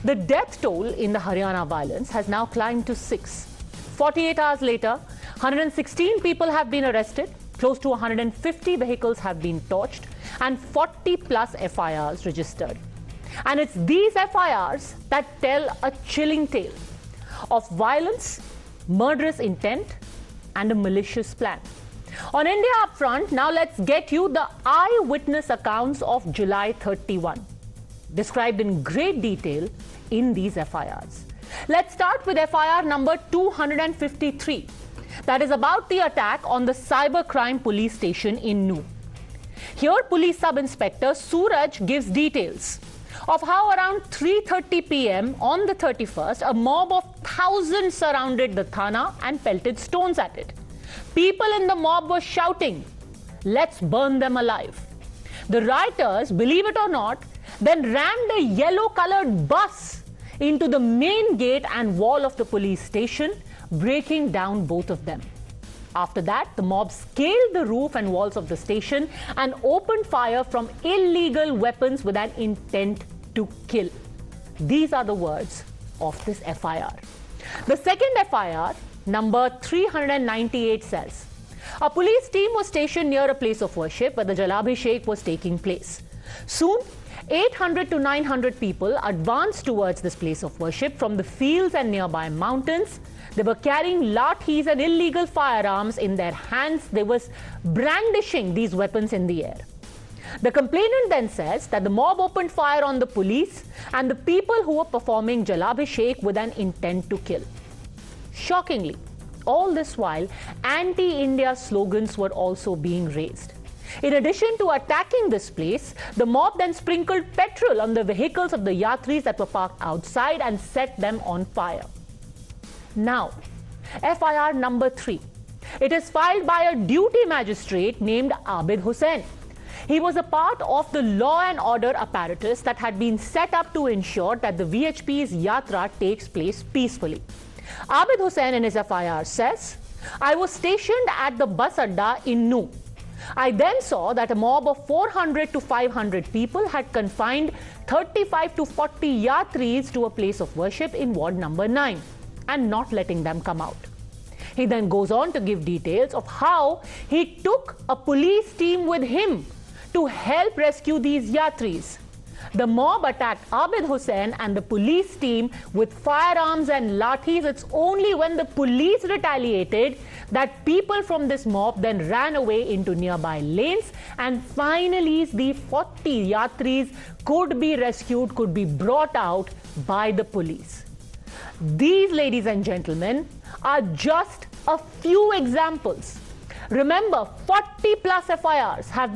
The death toll in the Haryana violence has now climbed to 6. 48 hours later, 116 people have been arrested, close to 150 vehicles have been torched, and 40 plus FIRs registered. And it's these FIRs that tell a chilling tale of violence, murderous intent, and a malicious plan. On India Upfront, now let's get you the eyewitness accounts of July 31, described in great detail in these FIRs. Let's start with FIR number 253. That is about the attack on the cybercrime police station in New. Here, Police Sub-Inspector Suraj gives details of how around 3:30 p.m. on the 31st, a mob of thousands surrounded the Thana and pelted stones at it. People in the mob were shouting, "Let's burn them alive." The rioters, believe it or not, then rammed a yellow-colored bus into the main gate and wall of the police station, breaking down both of them. After that, the mob scaled the roof and walls of the station and opened fire from illegal weapons with an intent to kill. These are the words of this FIR. The second FIR, number 398, says, a police team was stationed near a place of worship where the Jalabhishek was taking place. Soon, 800 to 900 people advanced towards this place of worship from the fields and nearby mountains. They were carrying lathis and illegal firearms in their hands. They were brandishing these weapons in the air. The complainant then says that the mob opened fire on the police and the people who were performing Jalabhishek with an intent to kill. Shockingly, all this while, anti-India slogans were also being raised. In addition to attacking this place, the mob then sprinkled petrol on the vehicles of the yatris that were parked outside and set them on fire. Now, FIR number 3. It is filed by a duty magistrate named Abid Hussain. He was a part of the law and order apparatus that had been set up to ensure that the VHP's yatra takes place peacefully. Abid Hussain in his FIR says, "I was stationed at the bus adda in New. I then saw that a mob of 400 to 500 people had confined 35 to 40 yatris to a place of worship in ward number 9 and not letting them come out." He then goes on to give details of how he took a police team with him to help rescue these yatris. The mob attacked Abid Hussain and the police team with firearms and lathis. It's only when the police retaliated that people from this mob then ran away into nearby lanes, and finally the 40 yatris could be rescued, could be brought out by the police. These, ladies and gentlemen, are just a few examples. Remember, 40 plus FIRs have been